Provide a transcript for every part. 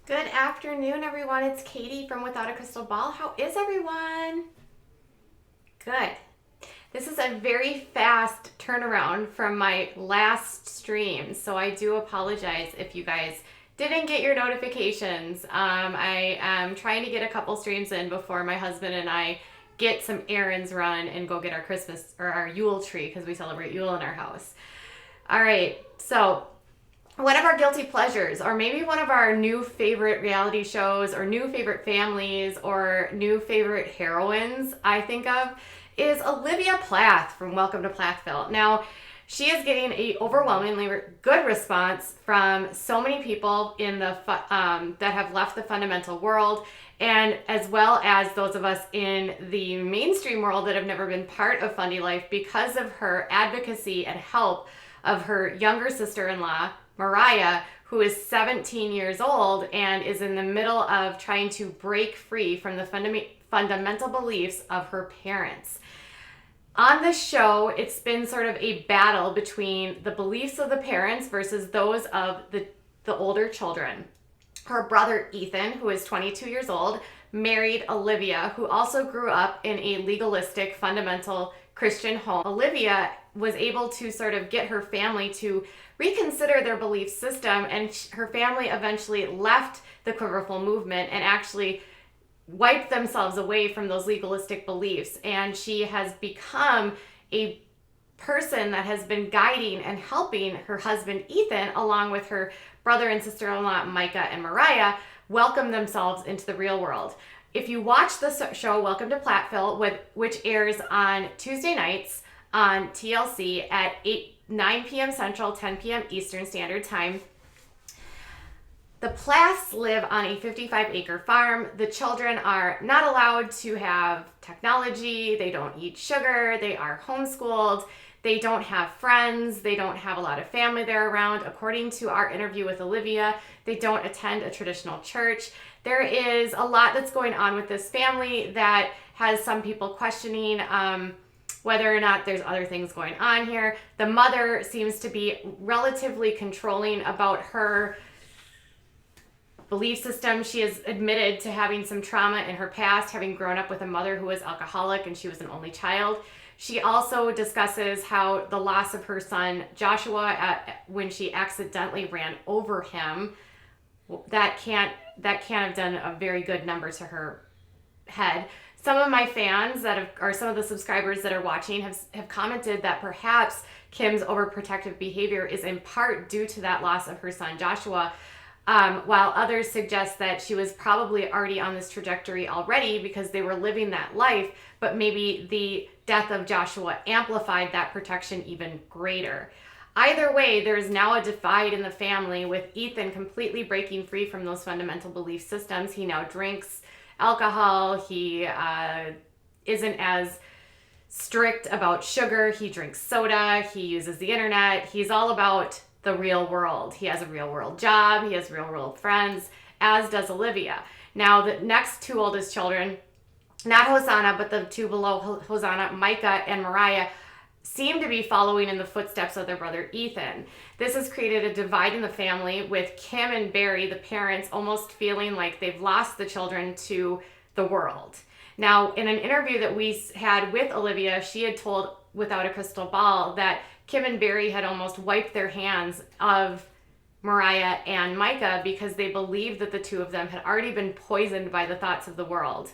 Good afternoon, everyone. It's Katie from Without a Crystal Ball. How is everyone? Good. This is a very fast turnaround from my last stream, so I do apologize if you guys didn't get your notifications. I am trying to get a couple streams in before my husband and I get some errands run and go get our Christmas or our Yule tree because we celebrate Yule in our house. All right, so one of our guilty pleasures, or maybe one of our new favorite reality shows, or new favorite families, or new favorite heroines, I think of, is Olivia Plath from Welcome to Plathville. Now, she is getting a overwhelmingly good response from so many people in the that have left the fundamental world, and as well as those of us in the mainstream world that have never been part of Fundy Life because of her advocacy and help of her younger sister-in-law, Moriah, who is 17 years old and is in the middle of trying to break free from the fundamental beliefs of her parents. On this show, it's been sort of a battle between the beliefs of the parents versus those of the older children. Her brother Ethan, who is 22 years old, married Olivia, who also grew up in a legalistic, fundamental Christian home. Olivia was able to sort of get her family to reconsider their belief system, and her family eventually left the Quiverful movement and actually wiped themselves away from those legalistic beliefs. And she has become a person that has been guiding and helping her husband Ethan, along with her brother and sister-in-law Micah and Moriah, welcome themselves into the real world. If you watch the show Welcome to Plathville, which airs on Tuesday nights on TLC at 9 p.m. Central, 10 p.m. Eastern Standard Time, the Plaths live on a 55-acre farm. The children are not allowed to have technology. They don't eat sugar. They are homeschooled. They don't have friends. They don't have a lot of family there around. According to our interview with Olivia, they don't attend a traditional church. There is a lot that's going on with this family that has some people questioning whether or not there's other things going on here. The mother seems to be relatively controlling about her belief system. She has admitted to having some trauma in her past, having grown up with a mother who was alcoholic and she was an only child. She also discusses how the loss of her son Joshua, when she accidentally ran over him, that can't have done a very good number to her head. Some of my fans or some of the subscribers that are watching have commented that perhaps Kim's overprotective behavior is in part due to that loss of her son Joshua, while others suggest that she was probably already on this trajectory already because they were living that life, but maybe the death of Joshua amplified that protection even greater. Either way, there is now a divide in the family, with Ethan completely breaking free from those fundamental belief systems. He now drinks alcohol. He isn't as strict about sugar. He drinks soda. He uses the internet. He's all about the real world. He has a real world job. He has real world friends, as does Olivia. Now, the next two oldest children, not Hosanna, but the two below Hosanna, Micah and Moriah, seem to be following in the footsteps of their brother Ethan. This has created a divide in the family, with Kim and Barry, the parents, almost feeling like they've lost the children to the world. Now, in an interview that we had with Olivia, she had told Without a Crystal Ball that Kim and Barry had almost wiped their hands of Moriah and Micah because they believed that the two of them had already been poisoned by the thoughts of the world.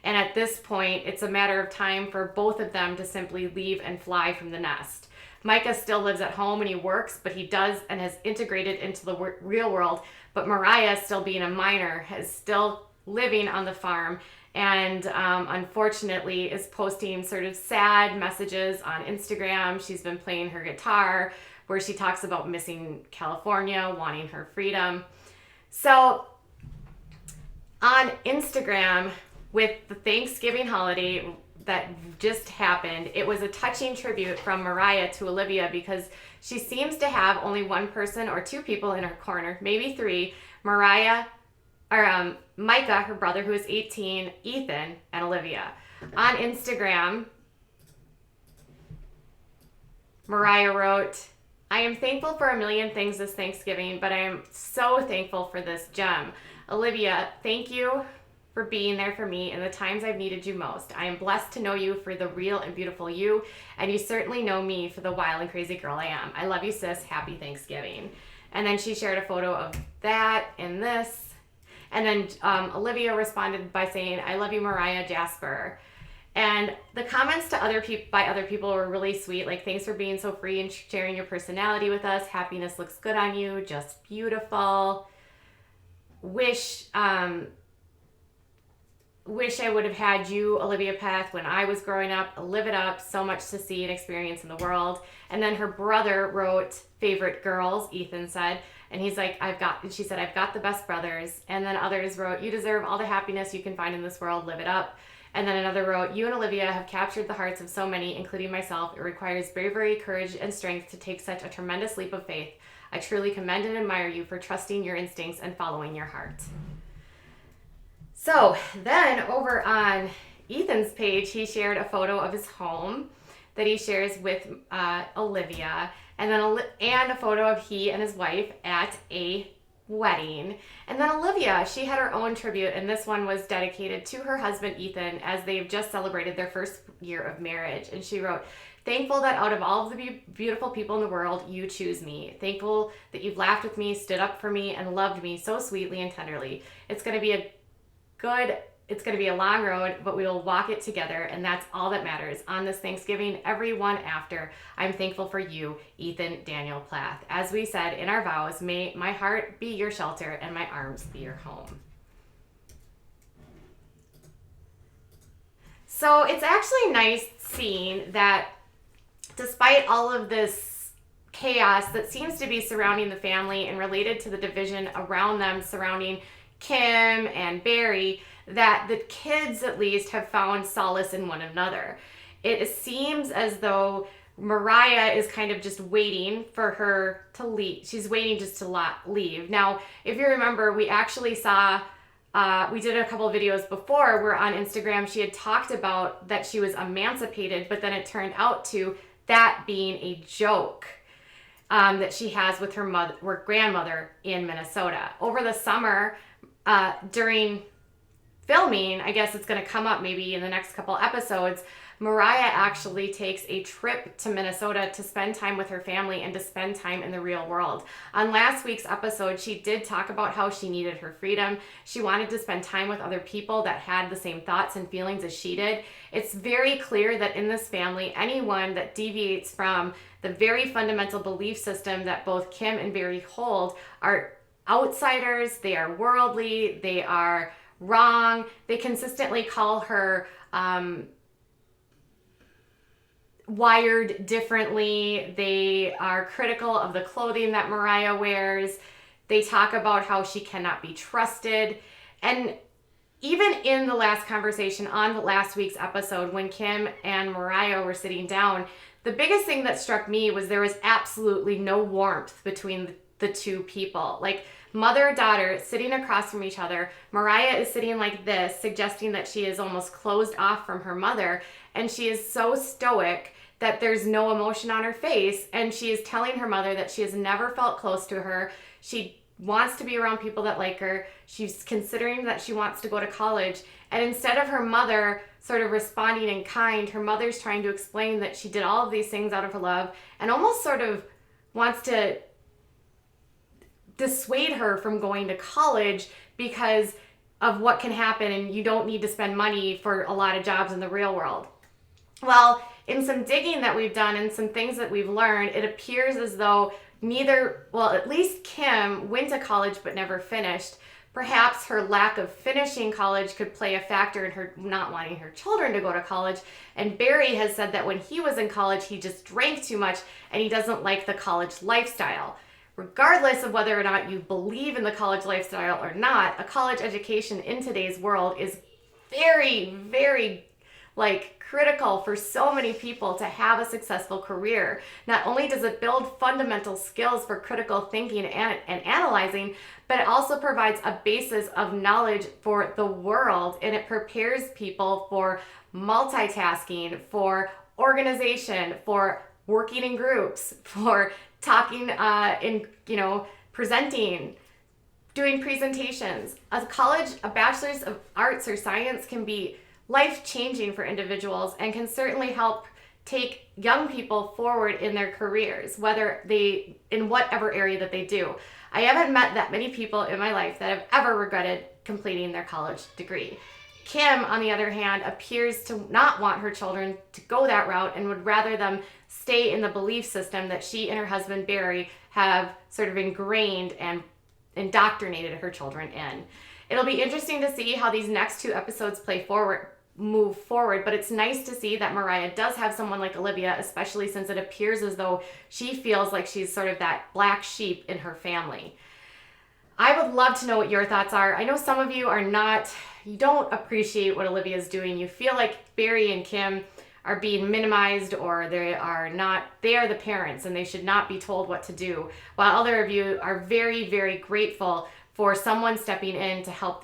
And at this point, it's a matter of time for both of them to simply leave and fly from the nest. Micah still lives at home and he works, but he does and has integrated into the real world. But Moriah, still being a minor, is still living on the farm and unfortunately is posting sort of sad messages on Instagram. She's been playing her guitar where she talks about missing California, wanting her freedom. So on Instagram, with the Thanksgiving holiday that just happened, it was a touching tribute from Moriah to Olivia because she seems to have only one person or two people in her corner, maybe three: Micah, her brother, who is 18, Ethan, and Olivia. On Instagram, Moriah wrote, "I am thankful for a million things this Thanksgiving, but I am so thankful for this gem. Olivia, thank you for being there for me in the times I've needed you most. I am blessed to know you for the real and beautiful you, and you certainly know me for the wild and crazy girl I am. I love you, sis. Happy Thanksgiving. And then she shared a photo of that and this. And then Olivia responded by saying, I love you, Moriah Jasper. And the comments to other people by other people were really sweet. Like, thanks for being so free and sharing your personality with us. Happiness looks good on you. Just beautiful. Wish I would have had you, Olivia Plath, when I was growing up. Live it up. So much to see and experience in the world. And then her brother wrote favorite girls, Ethan said. And he's like, she said, I've got the best brothers. And then others wrote, you deserve all the happiness you can find in this world. Live it up. And then another wrote, you and Olivia have captured the hearts of so many, including myself. It requires bravery, courage, and strength to take such a tremendous leap of faith. I truly commend and admire you for trusting your instincts and following your heart. So then over on Ethan's page, he shared a photo of his home that he shares with Olivia, and then a photo of he and his wife at a wedding. And then Olivia, she had her own tribute, and this one was dedicated to her husband Ethan as they've just celebrated their first year of marriage. And she wrote, thankful that out of all of the beautiful people in the world, you choose me. Thankful that you've laughed with me, stood up for me, and loved me so sweetly and tenderly. It's going to be a long road, but we will walk it together, and that's all that matters. On this Thanksgiving, everyone after, I'm thankful for you, Ethan Daniel Plath. As we said in our vows, may my heart be your shelter and my arms be your home. So it's actually nice seeing that despite all of this chaos that seems to be surrounding the family and related to the division around them surrounding Kim and Barry, that the kids at least have found solace in one another. It seems as though Moriah is kind of just waiting for her to leave. She's waiting just to leave. Now, if you remember, we actually saw, we did a couple of videos before where on Instagram she had talked about that she was emancipated, but then it turned out to that being a joke that she has with her grandmother in Minnesota. Over the summer, during filming, I guess it's going to come up maybe in the next couple episodes, Moriah actually takes a trip to Minnesota to spend time with her family and to spend time in the real world. On last week's episode, she did talk about how she needed her freedom. She wanted to spend time with other people that had the same thoughts and feelings as she did. It's very clear that in this family, anyone that deviates from the very fundamental belief system that both Kim and Barry hold are outsiders, they are worldly, they are wrong. They consistently call her wired differently. They are critical of the clothing that Moriah wears. They talk about how she cannot be trusted. And even in the last conversation on last week's episode, when Kim and Moriah were sitting down, the biggest thing that struck me was there was absolutely no warmth between the two people. Like, mother-daughter sitting across from each other. Moriah is sitting like this, suggesting that she is almost closed off from her mother, and she is so stoic that there's no emotion on her face, and she is telling her mother that she has never felt close to her. She wants to be around people that like her. She's considering that she wants to go to college, and instead of her mother sort of responding in kind, her mother's trying to explain that she did all of these things out of her love and almost sort of wants to dissuade her from going to college because of what can happen, and you don't need to spend money for a lot of jobs in the real world. Well, in some digging that we've done and some things that we've learned, it appears as though at least Kim went to college but never finished. Perhaps her lack of finishing college could play a factor in her not wanting her children to go to college. And Barry has said that when he was in college, he just drank too much and he doesn't like the college lifestyle. Regardless of whether or not you believe in the college lifestyle or not, a college education in today's world is very, very critical for so many people to have a successful career. Not only does it build fundamental skills for critical thinking and analyzing, but it also provides a basis of knowledge for the world, and it prepares people for multitasking, for organization, for working in groups, for talking presenting, doing presentations. A college, a bachelor's of arts or science can be life-changing for individuals and can certainly help take young people forward in their careers, in whatever area that they do. I haven't met that many people in my life that have ever regretted completing their college degree. Kim, on the other hand, appears to not want her children to go that route and would rather them stay in the belief system that she and her husband Barry have sort of ingrained and indoctrinated her children in. It'll be interesting to see how these next 2 episodes move forward, but it's nice to see that Moriah does have someone like Olivia, especially since it appears as though she feels like she's sort of that black sheep in her family. I would love to know what your thoughts are. I know some of you you don't appreciate what Olivia is doing. You feel like Barry and Kim are being minimized, or they are the parents and they should not be told what to do, while other of you are very, very grateful for someone stepping in to help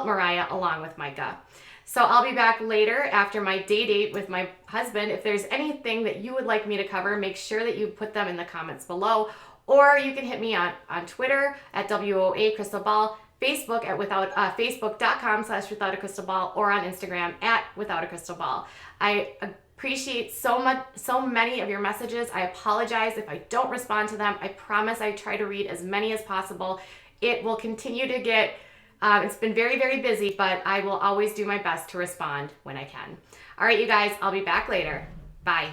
Moriah along with Micah. So I'll be back later after my date with my husband. If there's anything that you would like me to cover, make sure that you put them in the comments below, or you can hit me on Twitter at WOA Crystal Ball, Facebook at facebook.com/withoutacrystalball, or on Instagram at withoutacrystalball. I appreciate so many of your messages. I apologize if I don't respond to them. I promise I try to read as many as possible. It will continue to get, it's been very, very busy, but I will always do my best to respond when I can. All right, you guys, I'll be back later. Bye.